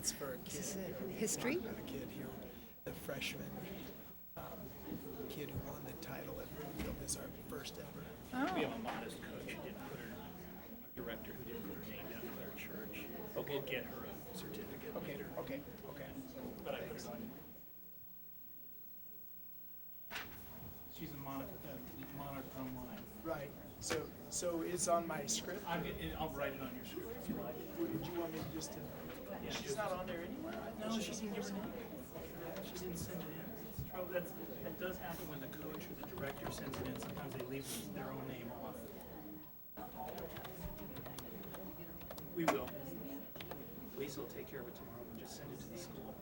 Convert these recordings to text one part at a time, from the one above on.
That's for a kid. Is this history? A kid here, the freshman kid who won the title at Broomfield is our first ever. We have a modest coach who didn't put her, a director who didn't put her name down at our church. Okay, get her a certificate later. Okay. But I put it on. She's a monarch online. Right. So it's on my script. I'll write it on your script if you like. Would you want me to just? She's not on there anymore. No, she didn't give her name. She didn't send it in. That does happen when the coach or the director sends it in. Sometimes they leave their own name off. We will. Lisa will take care of it tomorrow and just send it to the school.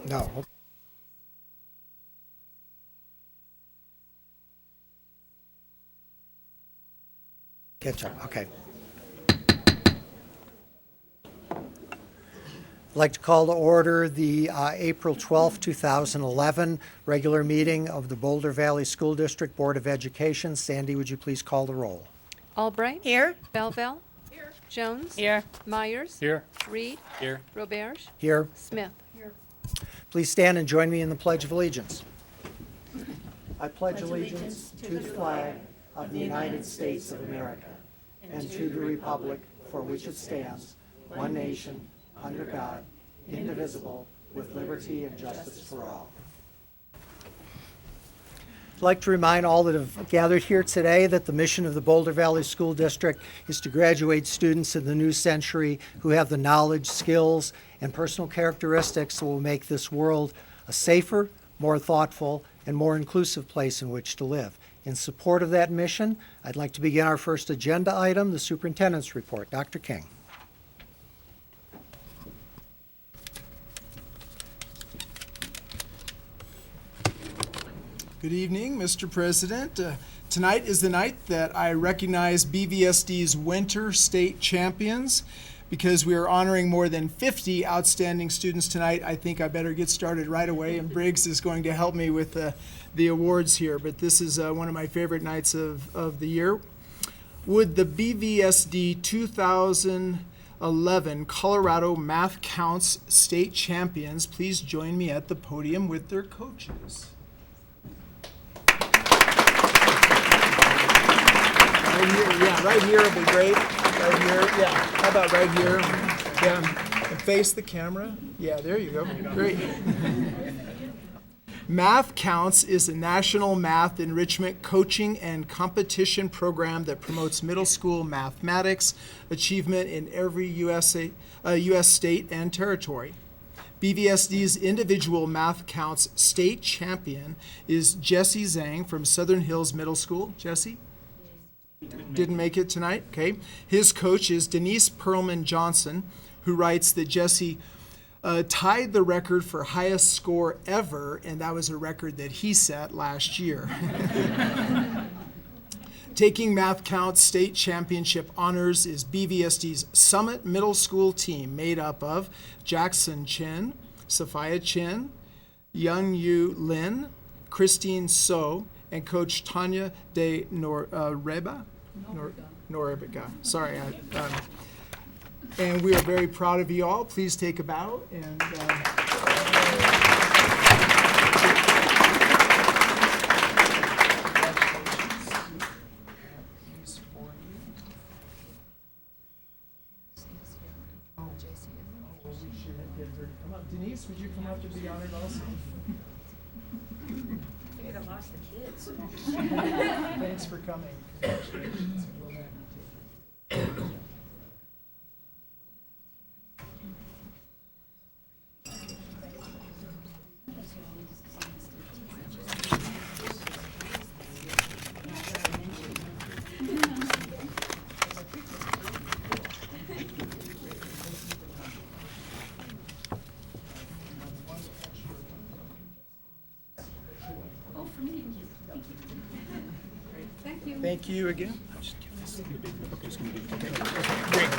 No. Ketchup, okay. I'd like to call to order the April 12, 2011 regular meeting of the Boulder Valley School District Board of Education. Sandy, would you please call the roll? Albright. Here. Belville. Here. Jones. Here. Myers. Here. Reed. Here. Roberge. Here. Smith. Please stand and join me in the Pledge of Allegiance. I pledge allegiance to the flag of the United States of America and to the republic for which it stands, one nation, under God, indivisible, with liberty and justice for all. I'd like to remind all that have gathered here today that the mission of the Boulder Valley School District is to graduate students in the new century who have the knowledge, skills, and personal characteristics that will make this world a safer, more thoughtful, and more inclusive place in which to live. In support of that mission, I'd like to begin our first agenda item, the superintendent's report. Dr. King. Good evening, Mr. President. Tonight is the night that I recognize BVSD's Winter State Champions. Because we are honoring more than 50 outstanding students tonight, I think I better get started right away, and Briggs is going to help me with the awards here. But this is one of my favorite nights of the year. Would the BVSD 2011 Colorado Math Counts State Champions please join me at the podium with their coaches? Right here, yeah, right here would be great. Right here, yeah. How about right here? Yeah, and face the camera. Yeah, there you go. Great. Math Counts is a national math enrichment coaching and competition program that promotes middle school mathematics achievement in every U.S. state and territory. BVSD's individual Math Counts state champion is Jesse Zhang from Southern Hills Middle School. Jesse? Didn't make it tonight, okay. His coach is Denise Perlman Johnson, who writes that Jesse tied the record for highest score ever, and that was a record that he set last year. Taking Math Count State Championship honors is BVSD's Summit Middle School team, made up of Jackson Chin, Sophia Chin, Young Yu Lin, Christine So, and Coach Tanya De Noreba. Norebica. Sorry. And we are very proud of you all. Please take a bow and. Denise, would you come up to be honored also? I think I lost the kids. Thanks for coming. Congratulations. Thank you again. Great.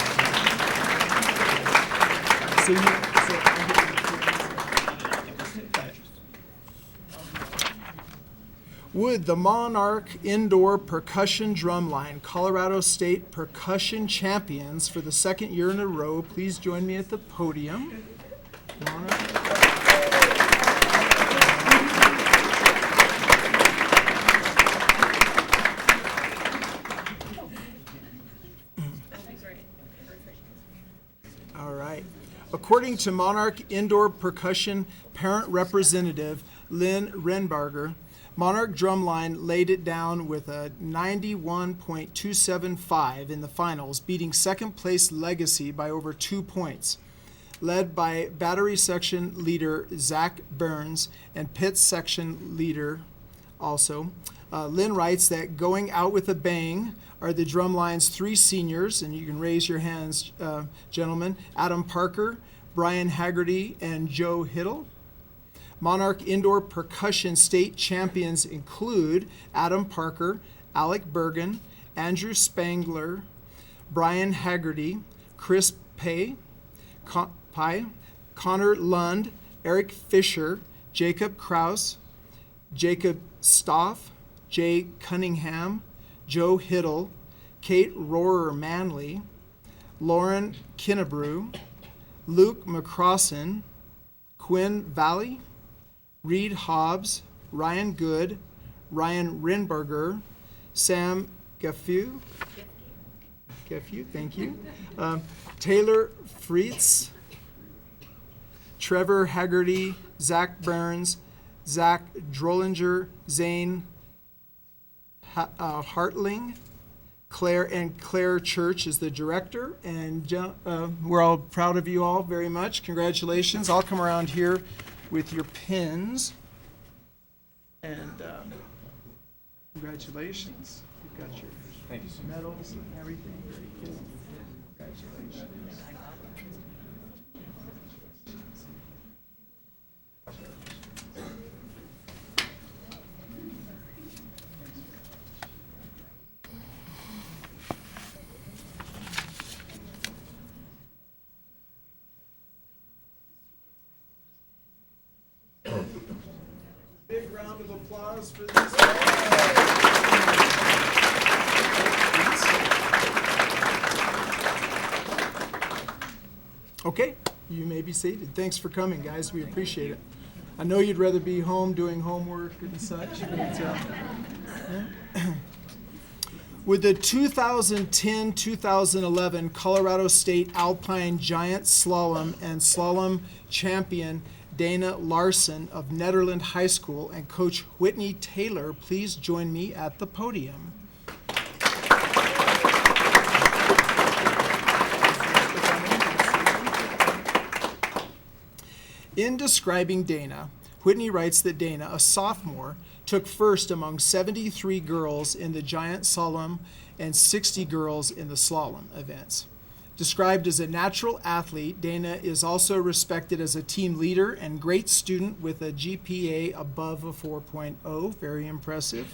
Would the Monarch Indoor Percussion Drumline Colorado State Percussion Champions for the second year in a row please join me at the podium? Monarch. According to Monarch Indoor Percussion parent representative Lynn Renbarger, Monarch Drumline laid it down with a 91.275 in the finals, beating second place Legacy by over 2 points. Led by battery section leader Zach Burns and pit section leader also. Lynn writes that going out with a bang are the Drumline's 3 seniors, and you can raise your hands, gentlemen, Adam Parker, Brian Haggerty, and Joe Hiddle. Monarch Indoor Percussion State Champions include Adam Parker, Alec Bergen, Andrew Spangler, Brian Haggerty, Chris Pye, Connor Lund, Eric Fisher, Jacob Kraus, Jacob Stoff, Jay Cunningham, Joe Hiddle, Kate Rohrer Manley, Lauren Kinnebrew, Luke McCrossan, Quinn Valley, Reed Hobbs, Ryan Good, Ryan Rinberger, Sam Gefew, thank you, Taylor Fritz, Trevor Haggerty, Zach Burns, Zach Drollinger, Zane Hartling, Claire Church is the director, and we're all proud of you all very much. Congratulations. I'll come around here with your pins. And congratulations. You've got your medals and everything. Very good. Congratulations. Big round of applause for these. Okay, you may be seated. Thanks for coming, guys. We appreciate it. I know you'd rather be home doing homework and such, but with the 2010-2011 Colorado State Alpine Giant Slalom and Slalom champion Dana Larson of Nederland High School and Coach Whitney Taylor, please join me at the podium. In describing Dana, Whitney writes that Dana, a sophomore, took first among 73 girls in the giant slalom and 60 girls in the slalom events. Described as a natural athlete, Dana is also respected as a team leader and great student with a GPA above a 4.0. Very impressive.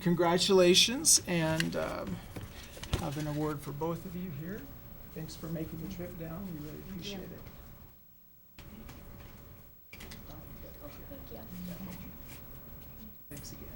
Congratulations, and I have an award for both of you here. Thanks for making the trip down. We really appreciate it. Thanks again.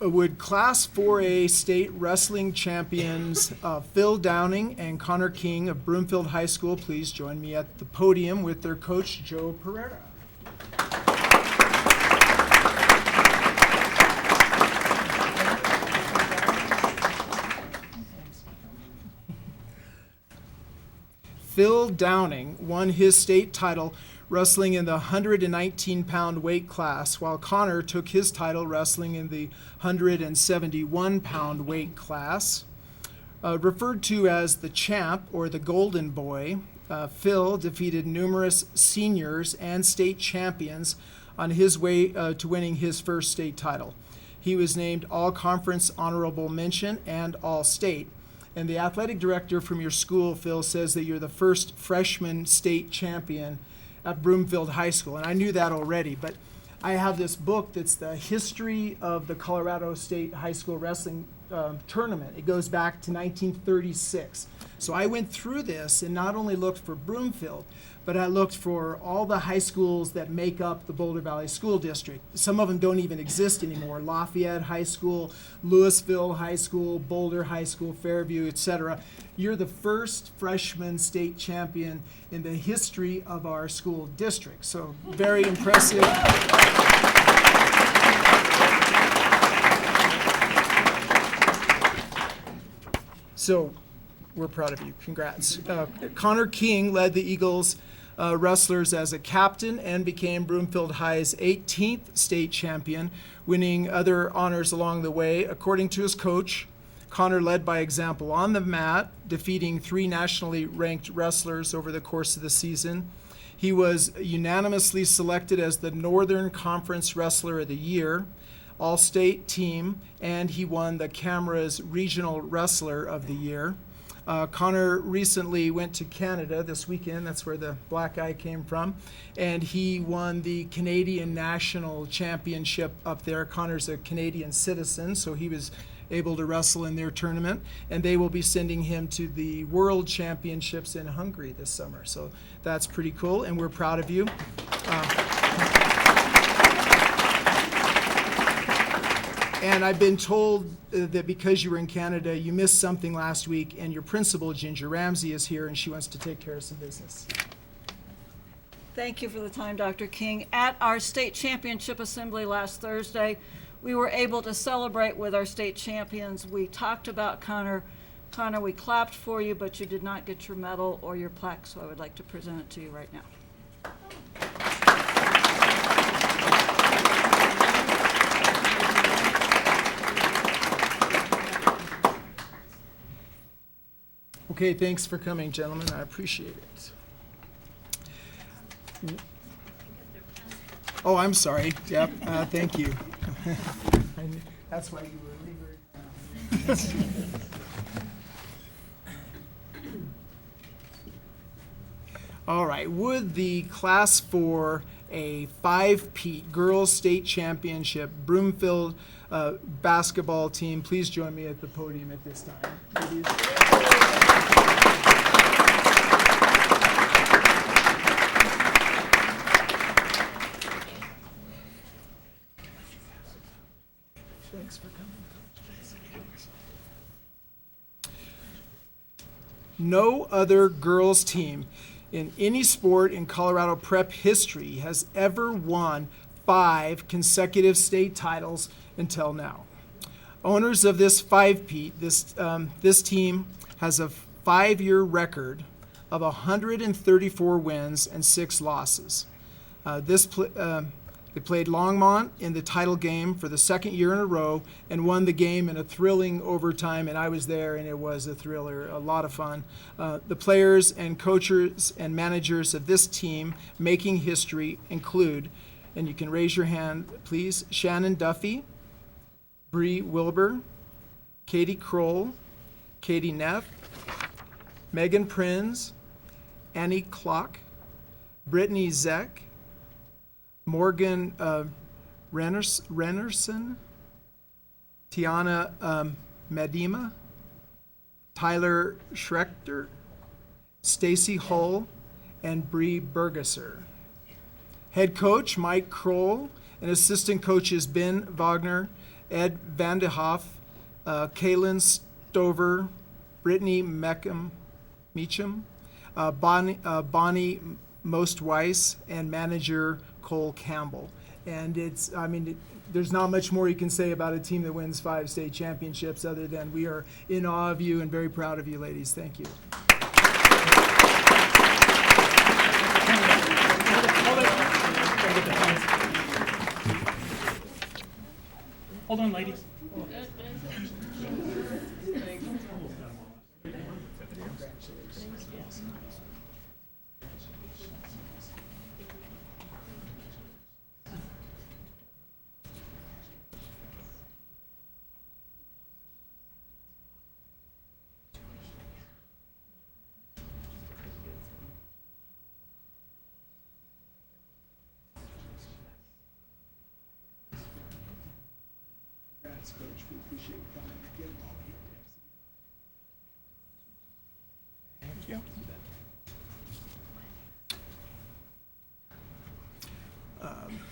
Would Class 4A state wrestling champions Phil Downing and Connor King of Broomfield High School please join me at the podium with their coach, Joe Pereira. Phil Downing won his state title wrestling in the 119-pound weight class, while Connor took his title wrestling in the 171-pound weight class. Referred to as the champ or the golden boy, Phil defeated numerous seniors and state champions on his way to winning his first state title. He was named All-Conference Honorable Mention and All-State. And the athletic director from your school, Phil, says that you're the first freshman state champion at Broomfield High School. And I knew that already, but I have this book that's the history of the Colorado State High School Wrestling Tournament. It goes back to 1936. So I went through this and not only looked for Broomfield, but I looked for all the high schools that make up the Boulder Valley School District. Some of them don't even exist anymore. Lafayette High School, Louisville High School, Boulder High School, Fairview, etc. You're the first freshman state champion in the history of our school district. So very impressive. So we're proud of you. Congrats. Connor King led the Eagles wrestlers as a captain and became Broomfield High's 18th state champion, winning other honors along the way. According to his coach, Connor led by example on the mat, defeating 3 nationally ranked wrestlers over the course of the season. He was unanimously selected as the Northern Conference Wrestler of the Year, All-State Team, and he won the Camera's Regional Wrestler of the Year. Connor recently went to Canada this weekend. That's where the black guy came from. And he won the Canadian National Championship up there. Connor's a Canadian citizen, so he was able to wrestle in their tournament. And they will be sending him to the World Championships in Hungary this summer. So that's pretty cool, and we're proud of you. And I've been told that because you were in Canada, you missed something last week, and your principal, Ginger Ramsey, is here, and she wants to take care of some business. Thank you for the time, Dr. King. At our state championship assembly last Thursday, we were able to celebrate with our state champions. We talked about Connor. Connor, we clapped for you, but you did not get your medal or your plaque, so I would like to present it to you right now. Okay, thanks for coming, gentlemen. I appreciate it. Oh, I'm sorry. Yep, thank you. That's why you were leaving. All right, would the Class 4A 5-peat Girls State Championship Broomfield basketball team please join me at the podium at this time? Please. Thanks for coming. No other girls team in any sport in Colorado prep history has ever won 5 consecutive state titles until now. Owners of this 5-peat, this team has a 5-year record of 134 wins and 6 losses. They played Longmont in the title game for the second year in a row and won the game in a thrilling overtime, and I was there, and it was a thriller, a lot of fun. The players and coaches and managers of this team making history include, and you can raise your hand, please, Shannon Duffy, Bree Wilbur, Katie Kroll, Katie Neff, Megan Prinz, Annie Klock, Brittany Zeck, Morgan Rennerson, Tiana Medema, Tyler Schrechter, Stacy Hull, and Bree Bergesser. Head coach Mike Kroll and assistant coaches Ben Wagner, Ed Vandehoff, Kaylin Stover, Brittany Meacham, Bonnie Mostweiss, and manager Cole Campbell. And there's not much more you can say about a team that wins 5 state championships other than we are in awe of you and very proud of you, ladies. Thank you. Hold on, ladies. Thank you.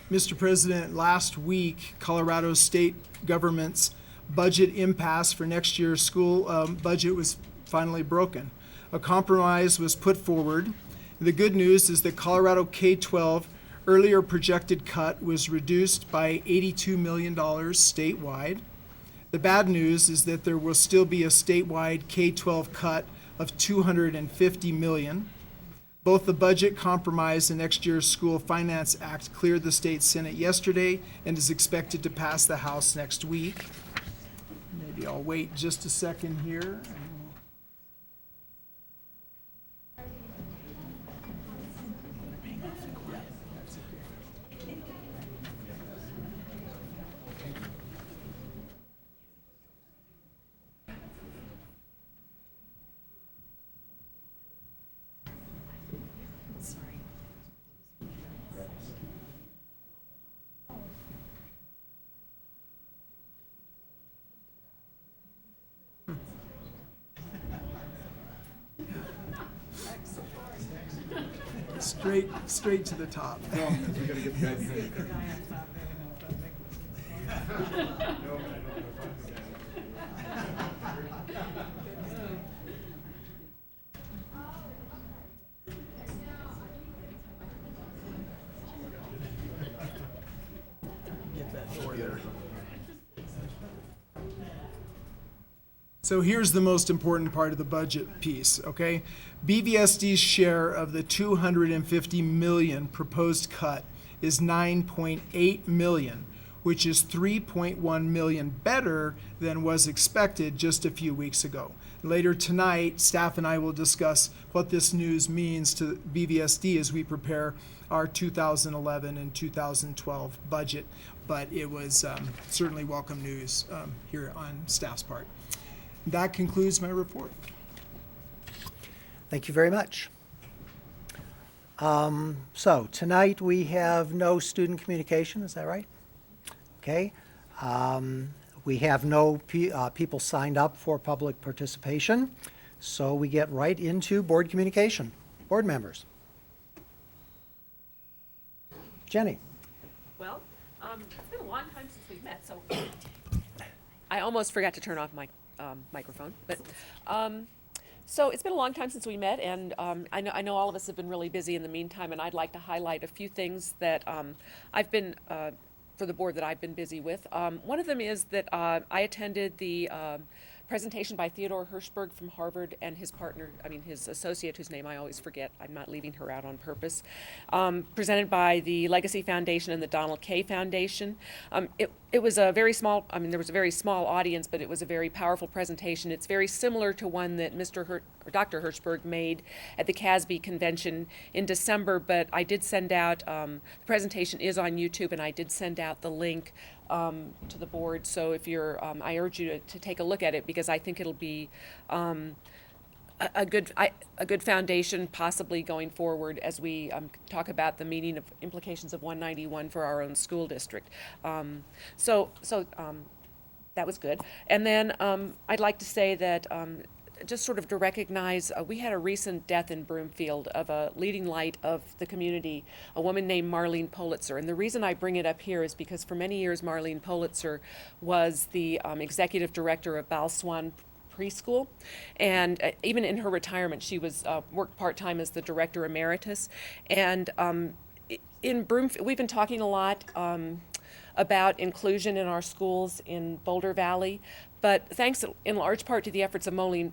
Mr. President, last week, Colorado state government's budget impasse for next year's school budget was finally broken. A compromise was put forward. The good news is that Colorado K-12 earlier projected cut was reduced by $82 million statewide. The bad news is that there will still be a statewide K-12 cut of $250 million. Both the budget compromise and next year's School Finance Act cleared the state Senate yesterday and is expected to pass the House next week. Maybe I'll wait just a second here. Straight to the top. Get that door there. So here's the most important part of the budget piece, okay? BVSD's share of the $250 million proposed cut is $9.8 million, which is $3.1 million better than was expected just a few weeks ago. Later tonight, staff and I will discuss what this news means to BVSD as we prepare our 2011 and 2012 budget, but it was certainly welcome news here on staff's part. That concludes my report. Thank you very much. So tonight we have no student communication, is that right? Okay. We have no people signed up for public participation, so we get right into board communication. Board members. Jenny. Well, it's been a long time since we've met, so I almost forgot to turn off my microphone. But so it's been a long time since we met, and I know all of us have been really busy in the meantime, and I'd like to highlight a few things that I've been for the board that I've been busy with. One of them is that I attended the presentation by Theodore Hirschberg from Harvard and his partner, his associate, whose name I always forget. I'm not leaving her out on purpose. Presented by the Legacy Foundation and the Donald K. Foundation. It was a very small, there was a very small audience, but it was a very powerful presentation. It's very similar to one that Dr. Hirschberg made at the CASB convention in December, but I did send out, the presentation is on YouTube, and I did send out the link to the board. So if you're, I urge you to take a look at it, because I think it'll be a good foundation possibly going forward as we talk about the meaning of implications of 191 for our own school district. So that was good. And then I'd like to say that just sort of to recognize, we had a recent death in Broomfield of a leading light of the community, a woman named Marlene Politzer. And the reason I bring it up here is because for many years Marlene Politzer was the executive director of Bal Swan Preschool, and even in her retirement she was worked part-time as the director emeritus. And in Broomfield, we've been talking a lot about inclusion in our schools in Boulder Valley, but thanks in large part to the efforts of Marlene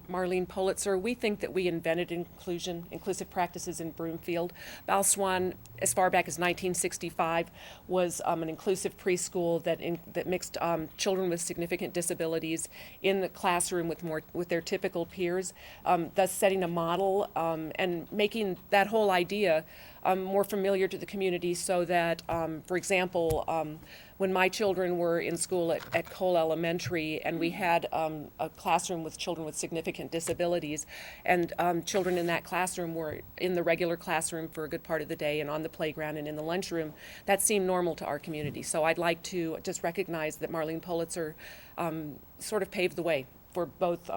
Politzer, we think that we invented inclusive practices in Broomfield. Bal Swan, as far back as 1965, was an inclusive preschool that mixed children with significant disabilities in the classroom with their typical peers, thus setting a model and making that whole idea more familiar to the community, so that, for example, when my children were in school at Cole Elementary, and we had a classroom with children with significant disabilities, and children in that classroom were in the regular classroom for a good part of the day and on the playground and in the lunchroom, that seemed normal to our community. So I'd like to just recognize that Marlene Politzer sort of paved the way for both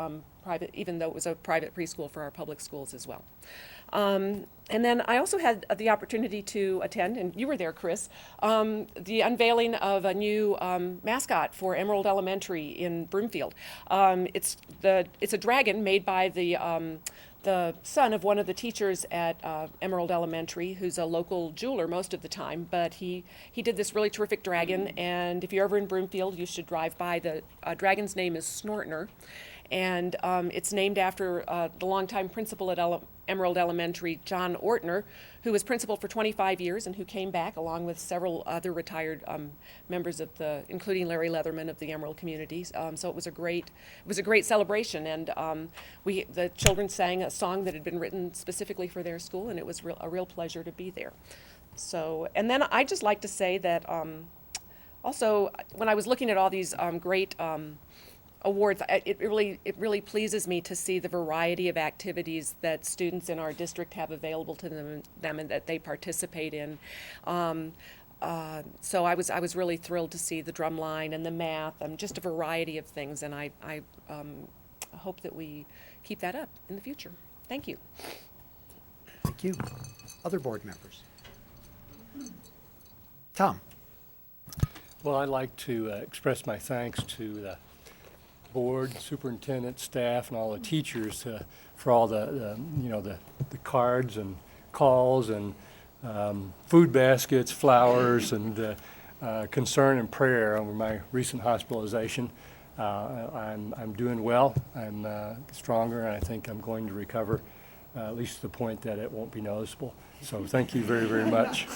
private, even though it was a private preschool, for our public schools as well. And then I also had the opportunity to attend, and you were there, Chris, the unveiling of a new mascot for Emerald Elementary in Broomfield. It's a dragon made by the son of one of the teachers at Emerald Elementary, who's a local jeweler most of the time, but he did this really terrific dragon, and if you're ever in Broomfield, you should drive by. The dragon's name is Snortner, and it's named after the longtime principal at Emerald Elementary, John Ortner, who was principal for 25 years and who came back along with several other retired members of including Larry Leatherman of the Emerald community. So it was a great celebration, and the children sang a song that had been written specifically for their school, and it was a real pleasure to be there. So, and then I'd just like to say that also, when I was looking at all these great awards, it really pleases me to see the variety of activities that students in our district have available to them and that they participate in. So I was really thrilled to see the drumline and the math, just a variety of things, and I hope that we keep that up in the future. Thank you. Thank you. Other board members? Tom? Well, I'd like to express my thanks to the board, superintendent, staff, and all the teachers for all the cards and calls and food baskets, flowers, and concern and prayer over my recent hospitalization. I'm doing well. I'm stronger, and I think I'm going to recover, at least to the point that it won't be noticeable. So thank you very, very much.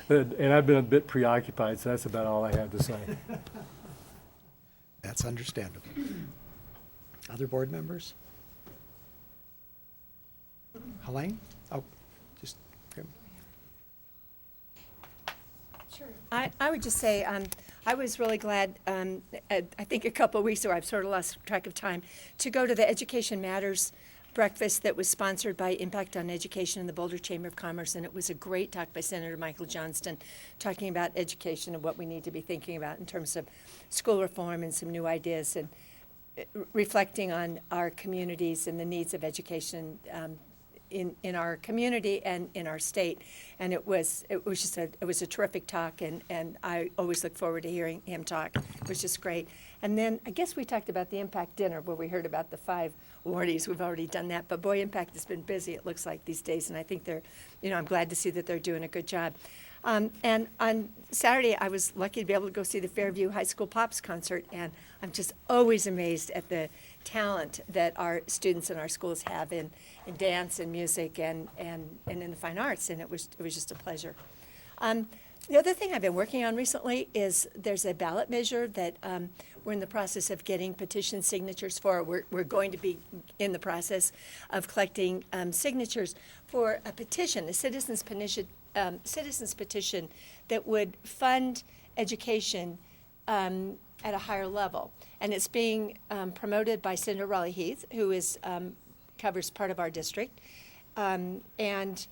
And I've been a bit preoccupied, so that's about all I had to say. That's understandable. Other board members? Helene? Oh, just, okay. Sure. I would just say I was really glad, I think a couple of weeks ago, I've sort of lost track of time, to go to the Education Matters breakfast that was sponsored by Impact on Education in the Boulder Chamber of Commerce, and it was a great talk by Senator Michael Johnston talking about education and what we need to be thinking about in terms of school reform and some new ideas, and reflecting on our communities and the needs of education in our community and in our state. And it was a terrific talk, and I always look forward to hearing him talk. It was just great. And then I guess we talked about the Impact Dinner where we heard about the 5 awardees. We've already done that, but boy, Impact has been busy, it looks like, these days, and I think I'm glad to see that they're doing a good job. And on Saturday, I was lucky to be able to go see the Fairview High School Pops concert, and I'm just always amazed at the talent that our students in our schools have in dance and music and in the fine arts, and it was just a pleasure. The other thing I've been working on recently is there's a ballot measure that we're in the process of getting petition signatures for. We're going to be in the process of collecting signatures for a petition, a citizens petition that would fund education at a higher level. And it's being promoted by Senator Raleigh Heath, who is covers part of our district. And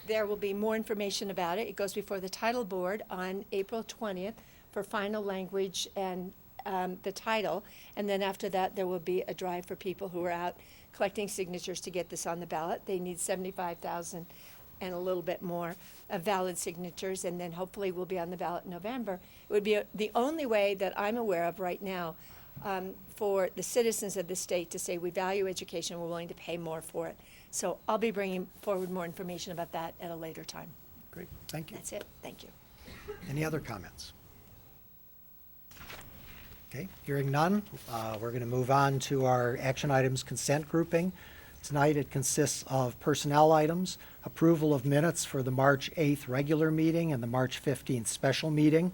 there will be more information about it. It goes before the title board on April 20th for final language and the title. And then after that, there will be a drive for people who are out collecting signatures to get this on the ballot. They need 75,000 and a little bit more of valid signatures, and then hopefully we'll be on the ballot in November. It would be the only way that I'm aware of right now for the citizens of the state to say we value education, we're willing to pay more for it. So I'll be bringing forward more information about that at a later time. Great, thank you. That's it. Thank you. Any other comments? Okay, hearing none, we're going to move on to our action items consent grouping. Tonight it consists of personnel items, approval of minutes for the March 8th regular meeting and the March 15th special meeting,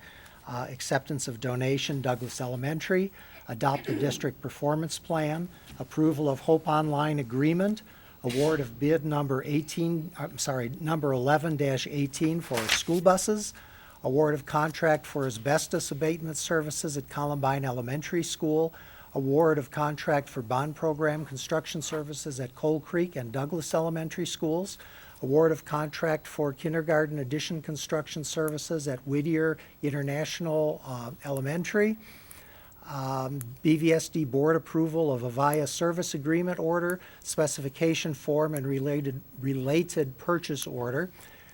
acceptance of donation Douglas Elementary, adopt the district performance plan, approval of Hope Online agreement, award of bid number 11-18 for school buses, award of contract for asbestos abatement services at Columbine Elementary School, award of contract for bond program construction services at Coal Creek and Douglas Elementary Schools, award of contract for kindergarten addition construction services at Whittier International Elementary, BVSD board approval of Avaya service agreement order, specification form and related purchase order,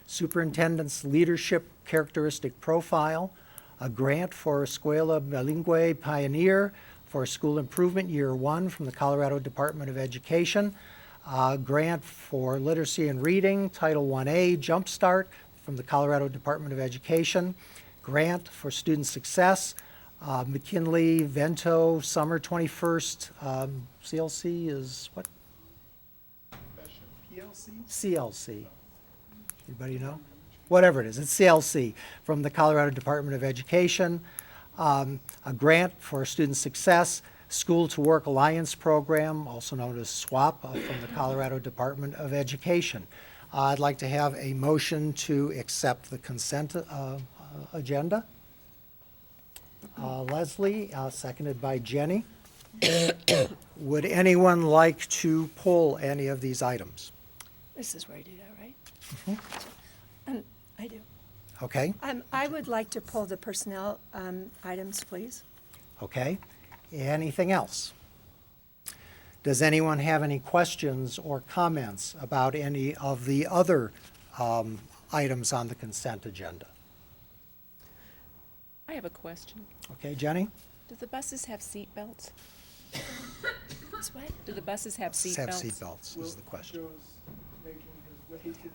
superintendent's leadership characteristic profile, a grant for Escuela Bilingüe Pioneer for School Improvement Year 1 from the Colorado Department of Education, a grant for Literacy and Reading, Title 1A Jumpstart from the Colorado Department of Education, grant for Student Success, McKinley Vento Summer 21st, CLC is what? PLC? CLC. Anybody know? Whatever it is, it's CLC from the Colorado Department of Education, a grant for Student Success, School to Work Alliance Program, also known as SWAP, from the Colorado Department of Education. I'd like to have a motion to accept the consent agenda. Leslie, seconded by Jenny. Would anyone like to pull any of these items? This is where I do that, right? I do. Okay, I would like to pull the personnel items, please. okay. Anything else? Does anyone have any questions or comments about any of the other items on the consent agenda? I have a question. Okay, Jenny? Do the buses have seat belts? This way? Do the buses have seat Have belts? seat belts is the question. Joe's making his way to the mic.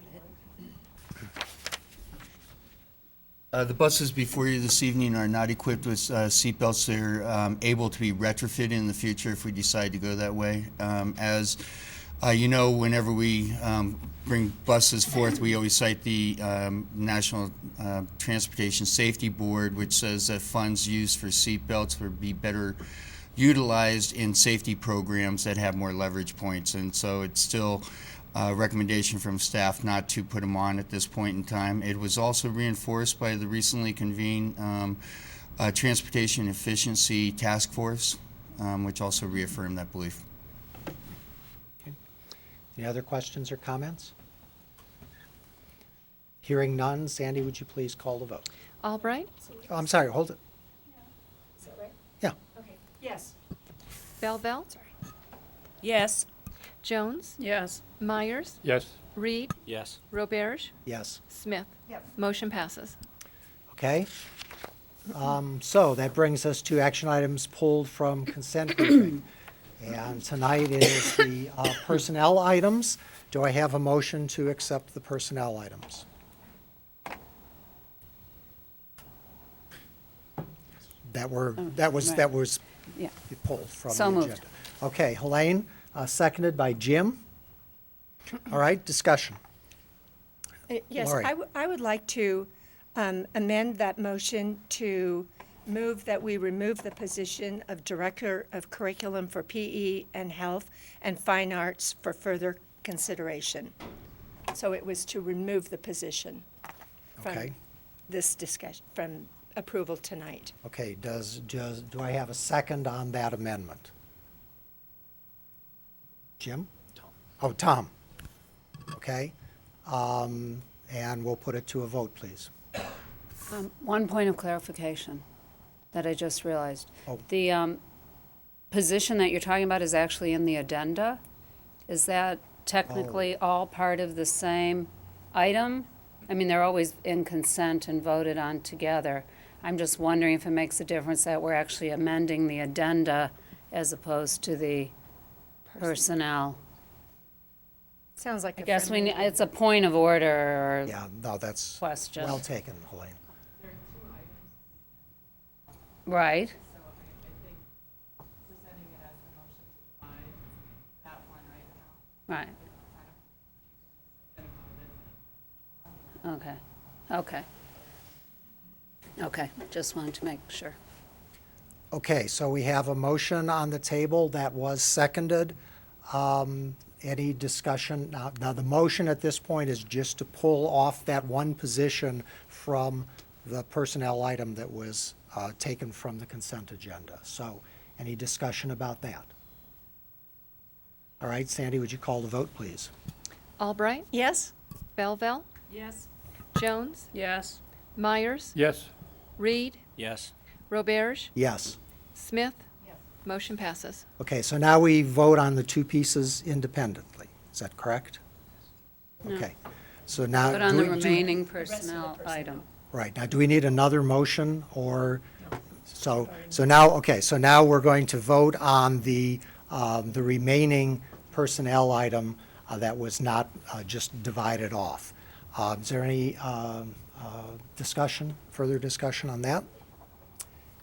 The buses before you this evening are not equipped with seatbelts. They're able to be retrofitted in the future if we decide to go that way. As you know, whenever we bring buses forth, we always cite the National Transportation Safety Board, which says that funds used for seatbelts would be better utilized in safety programs that have more leverage points. And so it's still a recommendation from staff not to put them on at this point in time. It was also reinforced by the recently convened Transportation Efficiency Task Force, which also reaffirmed that belief. Any other questions or comments? Hearing none, Sandy, would you please call the vote? Albright, Oh, I'm sorry, hold it. Is that right? Yeah, Okay. Yes. Belville, Yes. Jones, Yes. Myers, Yes. Reed, Yes. Roberge, yes. Smith. Yep. Motion passes. Okay. So that brings us to action items pulled from consent grouping. And tonight is the personnel items. Do I have a motion to accept the personnel items? that was Yeah. pulled from the So moved. agenda. Okay, Helene, seconded by Jim. All right, discussion. Yes, Lori. I would like to amend that motion to move that we remove the position of Director of Curriculum for PE and Health and Fine Arts for further consideration. So it was to remove the position Okay. from this discussion, from approval tonight. Okay, do I have a second on that amendment? Jim? Oh, Tom. Okay. And we'll put it to a vote, please. One point of clarification that I just realized. Oh. The position that you're talking about is actually in the addenda. Is that technically all part of the same item? I mean, they're always in consent and voted on together. I'm just wondering if it makes a difference that we're actually amending the addenda as opposed to the personnel. Sounds like I a guess friendly- it's a point of order or Yeah, no, that's question. well taken, Helene. Right. Right. Okay, okay. Okay, just wanted to make sure. Okay, so we have a motion on the table that was seconded. Any discussion? Now, the motion at this point is just to pull off that one position from the personnel item that was taken from the consent agenda. So, any discussion about that? All right, Sandy, would you call the vote, please? Albright, Yes? Belville, Yes. Jones, Yes. Myers, Yes. Reed, Yes. Roberge, Yes. Smith. Motion passes. Okay, so now we vote on the two pieces independently. Is that correct? Okay. So now. But on do the we- remaining personnel item. Right, now, do we need another motion, or, so now, okay, so now we're going to vote on the remaining personnel item that was not just divided off. Is there any discussion, further discussion on that?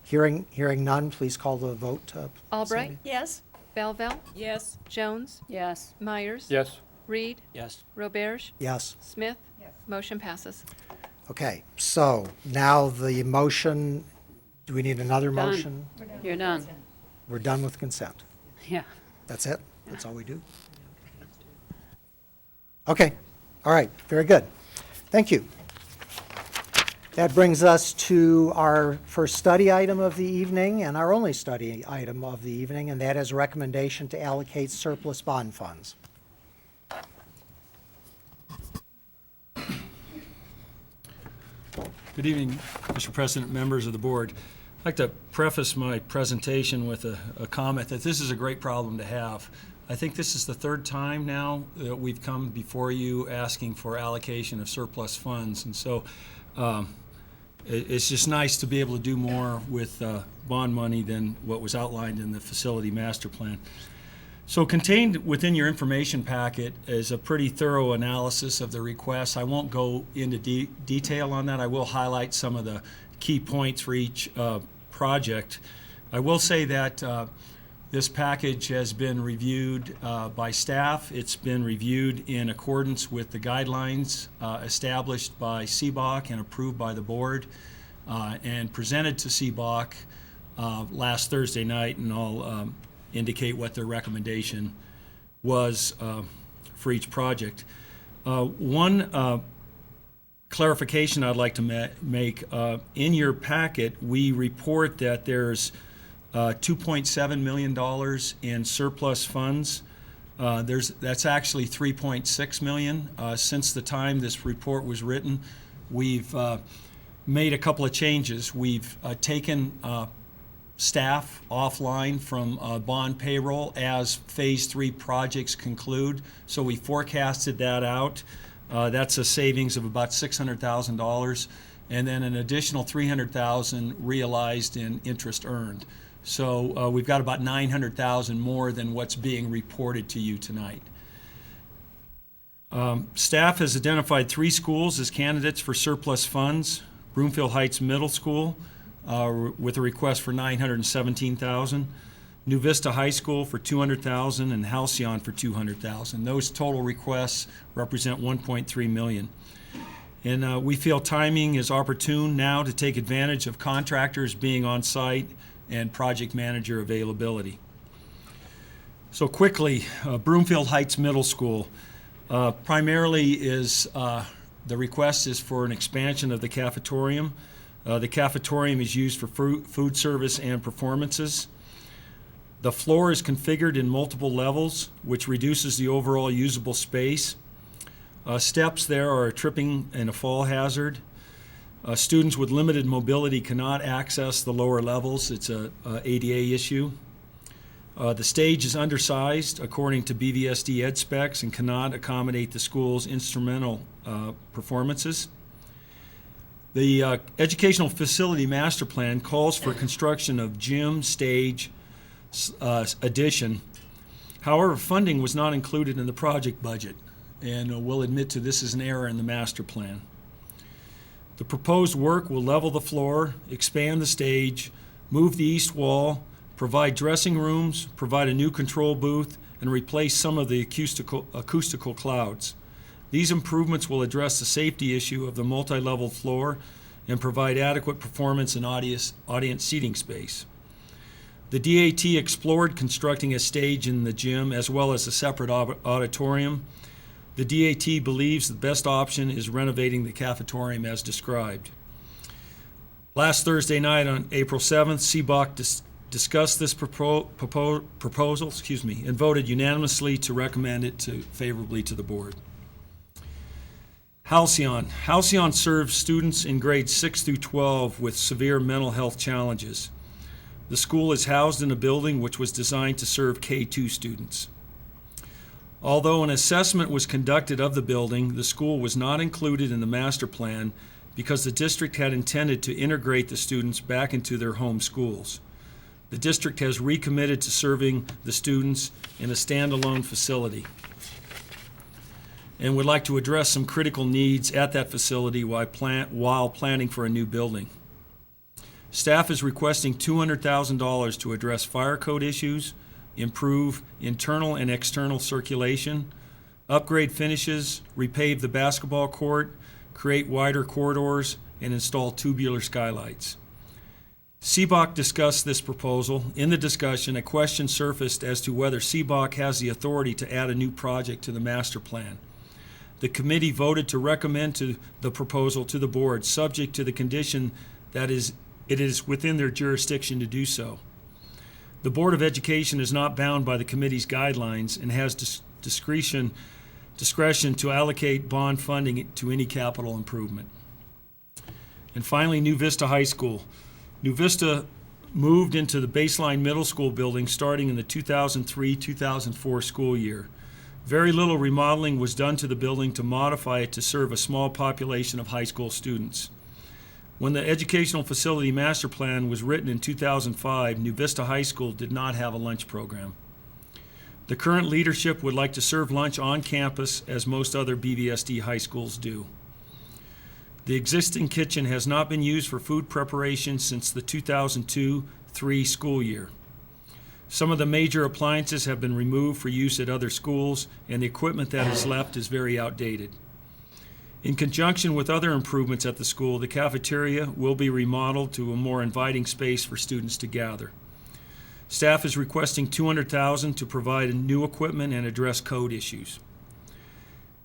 Hearing none, please call the vote. Albright, Sandy. Yes? Belville, Yes. Jones, Yes. Myers. Yes. Reed, Yes. Roberge, Yes. Smith. Motion passes. Okay, so now the motion, do we need another Done. motion? You're done. We're done with consent. Yeah. That's it? That's all we do? Okay, all right, very good. Thank you. That brings us to our first study item of the evening and our only study item of the evening, and that is recommendation to allocate surplus bond funds. Good evening, Mr. President, members of the board. I'd like to preface my presentation with a comment that this is a great problem to have. I think this is the third time now that we've come before you asking for allocation of surplus funds. And so it's just nice to be able to do more with bond money than what was outlined in the facility master plan. So contained within your information packet is a pretty thorough analysis of the requests. I won't go into detail on that. I will highlight some of the key points for each project. I will say that this package has been reviewed by staff. It's been reviewed in accordance with the guidelines established by CBOC and approved by the board and presented to CBOC last Thursday night, and I'll indicate what their recommendation was for each project. One clarification I'd like to make, in your packet, we report that there's $2.7 million in surplus funds. That's actually $3.6 million. Since the time this report was written, we've made a couple of changes. We've taken staff offline from bond payroll as Phase 3 projects conclude. So we forecasted that out. That's a savings of about $600,000, and then an additional $300,000 realized in interest earned. So we've got about $900,000 more than what's being reported to you tonight. Staff has identified 3 schools as candidates for surplus funds: Broomfield Heights Middle School, with a request for $917,000. New Vista High School for $200,000 and Halcyon for $200,000. Those total requests represent $1.3 million. And we feel timing is opportune now to take advantage of contractors being on site and project manager availability. So quickly, Broomfield Heights Middle School primarily is the request is for an expansion of the cafetorium. The cafetorium is used for food service and performances. The floor is configured in multiple levels, which reduces the overall usable space. Steps there are a tripping and a fall hazard. Students with limited mobility cannot access the lower levels. It's a ADA issue. The stage is undersized according to BVSD ed specs and cannot accommodate the school's instrumental performances. The Educational Facility Master Plan calls for construction of gym, stage, addition. However, funding was not included in the project budget, and we'll admit to this is an error in the master plan. The proposed work will level the floor, expand the stage, move the east wall, provide dressing rooms, provide a new control booth, and replace some of the acoustical clouds. These improvements will address the safety issue of the multi-level floor and provide adequate performance and audience seating space. The DAT explored constructing a stage in the gym as well as a separate auditorium. The DAT believes the best option is renovating the cafetorium as described. Last Thursday night on April 7th, CBOC discussed this proposal, and voted unanimously to recommend it favorably to the board. Halcyon. Halcyon serves students in grades 6 through 12 with severe mental health challenges. The school is housed in a building which was designed to serve K-2 students. Although an assessment was conducted of the building, the school was not included in the master plan because the district had intended to integrate the students back into their home schools. The district has recommitted to serving the students in a standalone facility and would like to address some critical needs at that facility while planning for a new building. Staff is requesting $200,000 to address fire code issues, improve internal and external circulation, upgrade finishes, repave the basketball court, create wider corridors, and install tubular skylights. CBOC discussed this proposal. In the discussion, a question surfaced as to whether CBOC has the authority to add a new project to the master plan. The committee voted to recommend the proposal to the board, subject to the condition that it is within their jurisdiction to do so. The Board of Education is not bound by the committee's guidelines and has discretion to allocate bond funding to any capital improvement. And finally, New Vista High School. New Vista moved into the Baseline Middle School building starting in the 2003-2004 school year. Very little remodeling was done to the building to modify it to serve a small population of high school students. When the Educational Facility Master Plan was written in 2005, New Vista High School did not have a lunch program. The current leadership would like to serve lunch on campus as most other BVSD high schools do. The existing kitchen has not been used for food preparation since the 2002-03 school year. Some of the major appliances have been removed for use at other schools, and the equipment that is left is very outdated. In conjunction with other improvements at the school, the cafeteria will be remodeled to a more inviting space for students to gather. Staff is requesting $200,000 to provide new equipment and address code issues.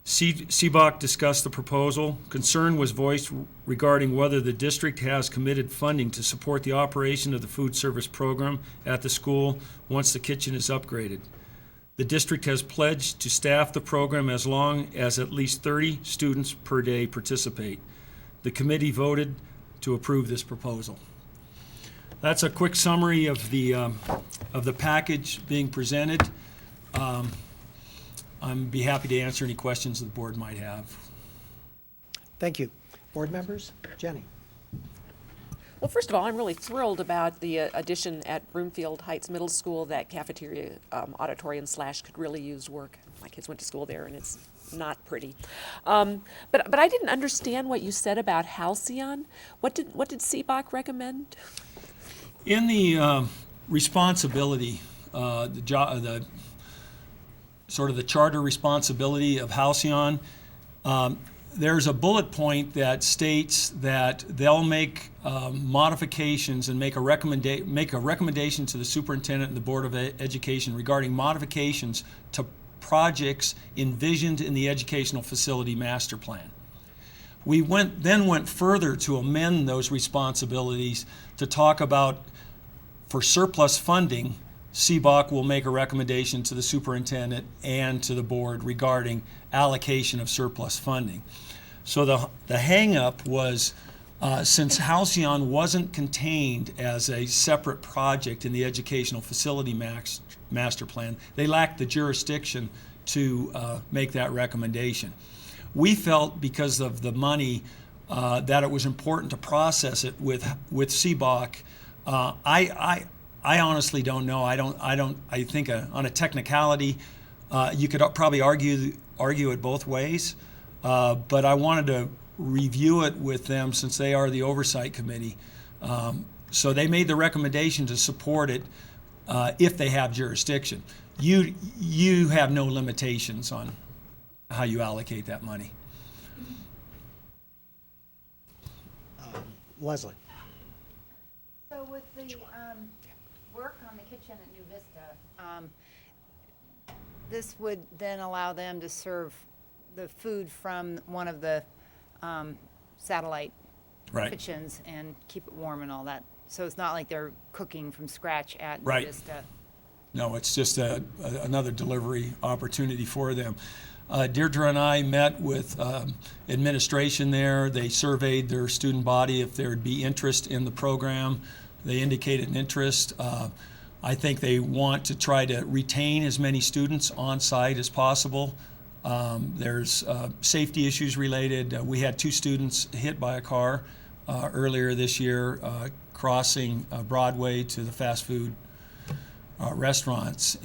CBOC discussed the proposal. Concern was voiced regarding whether the district has committed funding to support the operation of the food service program at the school once the kitchen is upgraded. The district has pledged to staff the program as long as at least 30 students per day participate. The committee voted to approve this proposal. That's a quick summary of the package being presented. I'd be happy to answer any questions the board might have. Thank you. Board members? Jenny? Well, first of all, I'm really thrilled about the addition at Broomfield Heights Middle School. That cafeteria auditorium / could really use work. My kids went to school there, and it's not pretty. But I didn't understand what you said about Halcyon. What did CBOC recommend? In the responsibility, the sort of the charter responsibility of Halcyon, there's a bullet point that states that they'll make modifications and make a recommendation to the superintendent and the Board of Education regarding modifications to projects envisioned in the Educational Facility Master Plan. We then went further to amend those responsibilities to talk about, for surplus funding, CBOC will make a recommendation to the superintendent and to the board regarding allocation of surplus funding. So the hang-up was, since Halcyon wasn't contained as a separate project in the Educational Facility Master Plan, they lacked the jurisdiction to make that recommendation. We felt, because of the money, that it was important to process it with CBOC. I honestly don't know. I think on a technicality, you could probably argue it both ways. But I wanted to review it with them since they are the oversight committee. So they made the recommendation to support it if they have jurisdiction. You have no limitations on how you allocate that money. Leslie. So with the work on the kitchen at New Vista, this would then allow them to serve the food from one of the satellite kitchens and keep it warm and all that. So it's not like they're cooking from scratch at New Vista. No, it's just another delivery opportunity for them. Deirdre and I met with administration there. They surveyed their student body if there would be interest in the program. They indicated an interest. I think they want to try to retain as many students on site as possible. There's safety issues related. We had 2 students hit by a car earlier this year crossing Broadway to the fast food restaurants.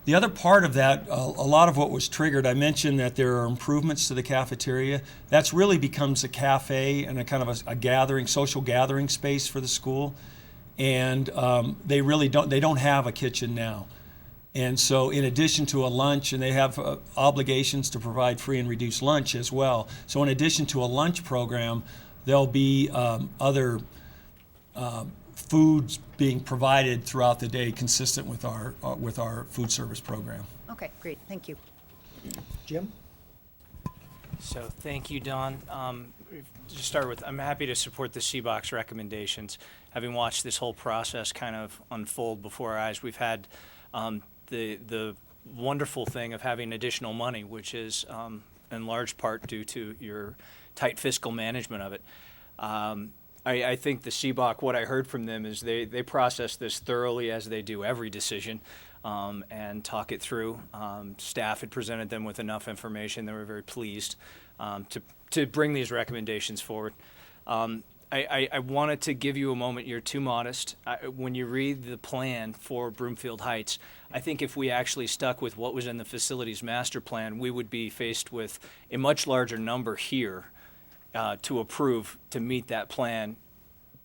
The other part of that, a lot of what was triggered, I mentioned that there are improvements to the cafeteria. That's really becomes a cafe and a kind of a gathering, social gathering space for the school. And they don't have a kitchen now. And so in addition to a lunch, and they have obligations to provide free and reduced lunch as well. So in addition to a lunch program, there'll be other foods being provided throughout the day consistent with our food service program. Okay, great, thank you. Jim? So thank you, Don. To start with, I'm happy to support the CBOC's recommendations. Having watched this whole process kind of unfold before our eyes, we've had the wonderful thing of having additional money, which is in large part due to your tight fiscal management of it. I think the CBOC, what I heard from them is they process this thoroughly as they do every decision and talk it through. Staff had presented them with enough information. They were very pleased to bring these recommendations forward. I wanted to give you a moment. You're too modest. When you read the plan for Broomfield Heights, I think if we actually stuck with what was in the facilities master plan, we would be faced with a much larger number here to approve to meet that plan.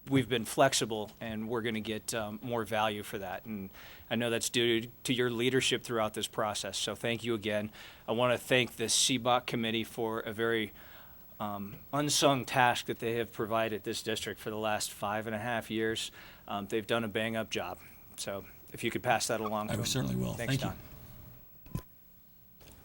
We've been flexible, and we're going to get more value for that. And I know that's due to your leadership throughout this process. So thank you again. I want to thank the CBOC committee for a very unsung task that they have provided this district for the last 5.5 years. They've done a bang-up job. So if you could pass that along to them. I certainly will. Thanks, Thank you. Don.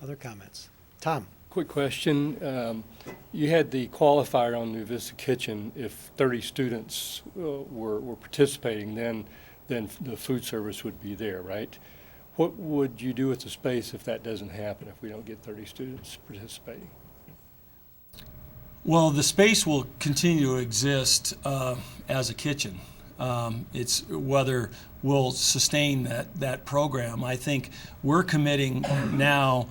Other comments? Tom? Quick question. You had the qualifier on New Vista Kitchen. If 30 students were participating, then the food service would be there, right? What would you do with the space if that doesn't happen, if we don't get 30 students participating? Well, the space will continue to exist as a kitchen. It's whether we'll sustain that program. I think we're committing now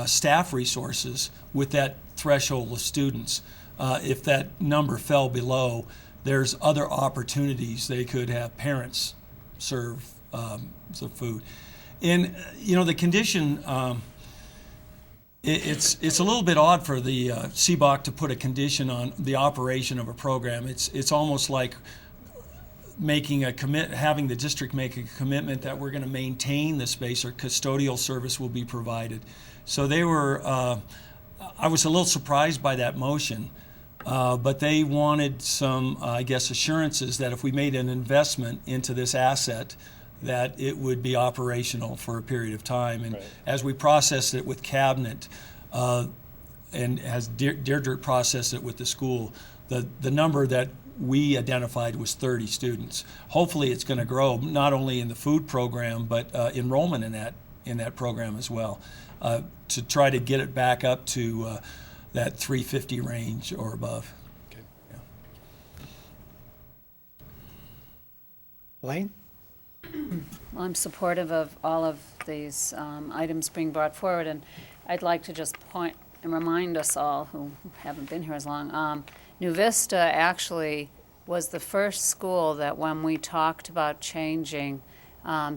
staff resources with that threshold of students. if that number fell below, there's other opportunities. They could have parents serve some food. And, the condition, it's a little bit odd for the CBOC to put a condition on the operation of a program. It's almost like having the district make a commitment that we're going to maintain the space or custodial service will be provided. So they were, I was a little surprised by that motion, but they wanted some, assurances that if we made an investment into this asset, that it would be operational for a period of time. And as we processed it with Cabinet, and as Deirdre processed it with the school, the number that we identified was 30 students. Hopefully it's going to grow, not only in the food program, but enrollment in that program as well, to try to get it back up to that 350 range or above. Okay. Yeah. Blaine? Well, I'm supportive of all of these items being brought forward, and I'd like to just point and remind us all who haven't been here as long, New Vista actually was the first school that when we talked about changing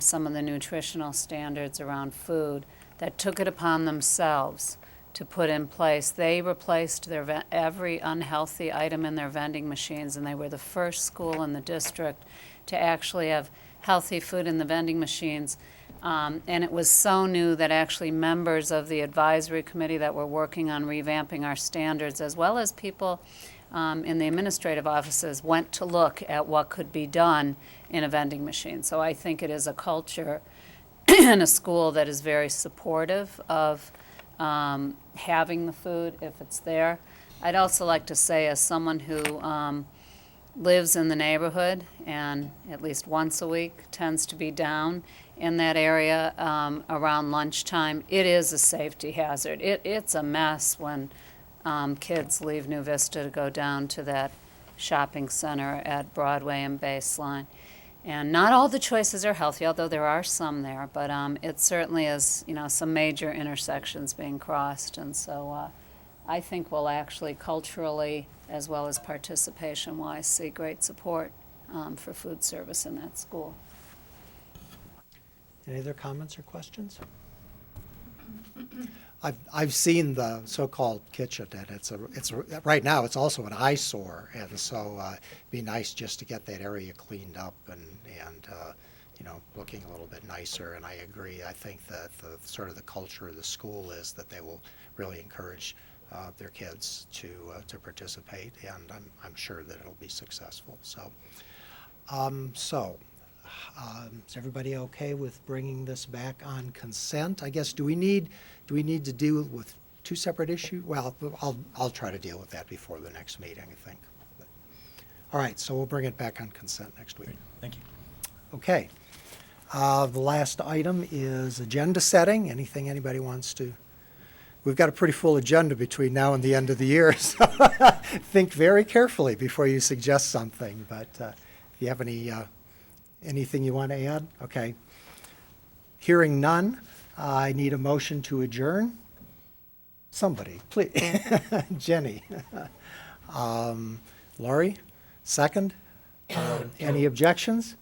some of the nutritional standards around food, that took it upon themselves to put in place. They replaced every unhealthy item in their vending machines, and they were the first school in the district to actually have healthy food in the vending machines. And it was so new that actually members of the advisory committee that were working on revamping our standards, as well as people in the administrative offices, went to look at what could be done in a vending machine. So I think it is a culture in a school that is very supportive of having the food if it's there. I'd also like to say, as someone who lives in the neighborhood and at least once a week tends to be down in that area around lunchtime, it is a safety hazard. It's a mess when kids leave New Vista to go down to that shopping center at Broadway and Baseline. And not all the choices are healthy, although there are some there, but it certainly is, some major intersections being crossed. And so I think we'll actually culturally, as well as participation-wise, see great support for food service in that school. Any other comments or questions? I've seen the so-called kitchen, and it's right now it's also an eyesore, and so it'd be nice just to get that area cleaned up and looking a little bit nicer. And I agree. I think that the sort of the culture of the school is that they will really encourage their kids to participate, and I'm sure that it'll be successful. So, is everybody okay with bringing this back on consent? I guess, do we need to deal with two separate issues? Well, I'll try to deal with that before the next meeting, I think. All right, so we'll bring it back on consent next week. Great. Thank you. Okay. The last item is agenda setting. Anything anybody wants to? We've got a pretty full agenda between now and the end of the year, so think very carefully before you suggest something. But if you have anything you want to add? Okay. Hearing none, I need a motion to adjourn. Somebody, please. Jenny. Laurie, second. Any objections?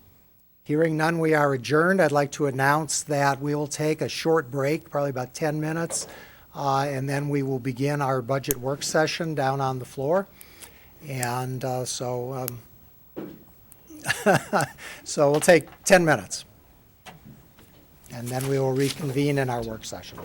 Hearing none, we are adjourned. I'd like to announce that we will take a short break, probably about 10 minutes, and then we will begin our budget work session down on the floor. And so we'll take 10 minutes, and then we will reconvene in our work session.